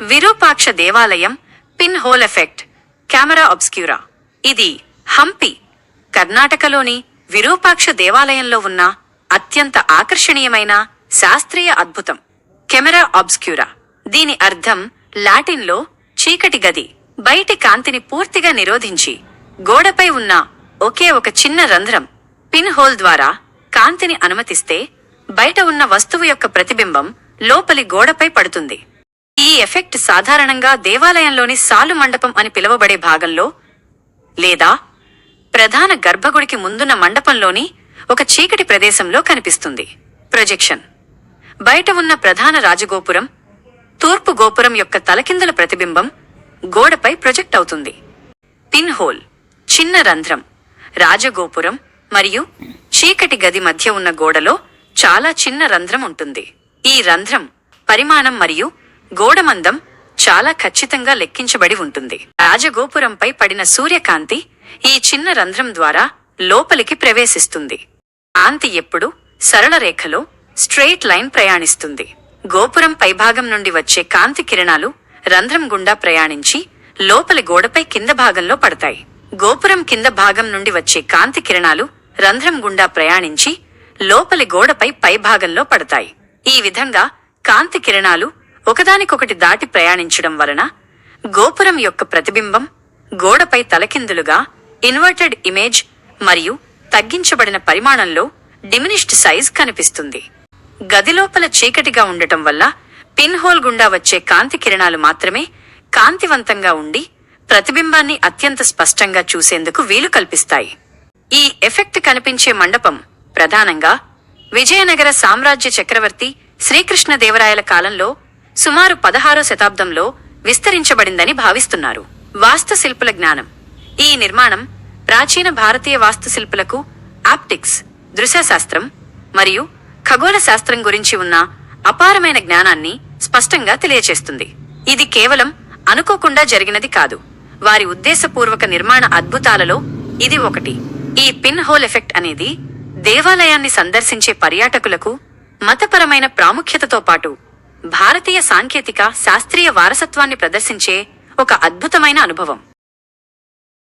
విరూపాక్ష దేవాలయం pin hole effect camera అబ్స్క్యూరా. ఇది హంపి, కర్ణాటకలోని విరూపాక్ష దేవాలయంలో ఉన్న అత్యంత ఆకర్షణీయమైన శాస్త్రీయ అద్భుతం. కెమెరా అబ్స్క్యూరా దీని అర్థం లాటిన్లో చీకటి గది. బయటి కాంతిని పూర్తిగా నిరోధించి గోడపై ఉన్న ఒకే ఒక చిన్న రంధ్రం పిన్ హోల్ ద్వారా కాంతిని అనుమతిస్తే బయట ఉన్న వస్తువు యొక్క ప్రతిబింబం లోపలి గోడపై పడుతుంది. ఈ ఎఫెక్ట్ సాధారణంగా దేవాలయంలోని సాలు మండపం అని పిలువబడే భాగంలో లేదా ప్రధాన గర్భగుడికి ముందున్న మండపంలోని ఒక చీకటి ప్రదేశంలో కనిపిస్తుంది. ప్రొజెక్షన్ బయట ఉన్న ప్రధాన రాజగోపురం, తూర్పు గోపురం యొక్క తలకిందుల ప్రతిబింబం గోడపై ప్రొజెక్ట్ అవుతుంది. పిన్ హోల్ చిన్న రంధ్రం రాజగోపురం మరియు చీకటి గది మధ్య ఉన్న గోడలో చాలా చిన్న రంధ్రం ఉంటుంది. ఈ రంధ్రం పరిమాణం మరియు గోడమందం చాలా ఖచ్చితంగా లెక్కించబడి ఉంటుంది. రాజగోపురంపై పడిన సూర్యకాంతి ఈ చిన్న రంధ్రం ద్వారా లోపలికి ప్రవేశిస్తుంది. కాంతి ఎప్పుడు సరళ రేఖలో స్ట్రెయిట్ లైన్ ప్రయాణిస్తుంది. గోపురం పైభాగం నుండి వచ్చే కాంతి కిరణాలు రంధ్రం గుండా ప్రయాణించి లోపలి గోడపై కింద భాగంలో పడతాయి. గోపురం కింద భాగం నుండి వచ్చే కాంతి కిరణాలు రంధ్రం గుండా ప్రయాణించి లోపలి గోడపై పైభాగంలో పడతాయి. ఈ విధంగా కాంతి కిరణాలు ఒకదానికొకటి దాటి ప్రయాణించడం వలన గోపురం యొక్క ప్రతిబింబం గోడపై తలకిందులుగా ఇన్వర్టెడ్ ఇమేజ్ మరియు తగ్గించబడిన పరిమాణంలో డిమినిష్డ్ సైజ్ కనిపిస్తుంది. గదిలోపల చీకటిగా ఉండటం వల్ల పిన్ హోల్ గుండా వచ్చే కాంతి కిరణాలు మాత్రమే కాంతివంతంగా ఉండి ప్రతిబింబాన్ని అత్యంత స్పష్టంగా చూసేందుకు వీలు కల్పిస్తాయి. ఈ ఎఫెక్ట్ కనిపించే మండపం ప్రధానంగా విజయనగర సామ్రాజ్య చక్రవర్తి శ్రీకృష్ణదేవరాయల కాలంలో సుమారు 16వ శతాబ్దంలో విస్తరించబడిందని భావిస్తున్నారు. వాస్తుశిల్పుల జ్ఞానం ఈ నిర్మాణం ప్రాచీన భారతీయ వాస్తుశిల్పులకు ఆప్టిక్స్, దృశ్యశాస్త్రం మరియు ఖగోళ శాస్త్రం గురించి ఉన్న అపారమైన జ్ఞానాన్ని స్పష్టంగా తెలియచేస్తుంది. ఇది కేవలం అనుకోకుండా జరిగినది కాదు, వారి ఉద్దేశపూర్వక నిర్మాణ అద్భుతాలలో ఇది ఒకటి. ఈ పిన్ హోల్ ఎఫెక్ట్ అనేది దేవాలయాన్ని సందర్శించే పర్యాటకులకు మతపరమైన ప్రాముఖ్యతతో పాటు భారతీయ సాంకేతిక శాస్త్రీయ వారసత్వాన్ని ప్రదర్శించే ఒక అద్భుతమైన అనుభవం.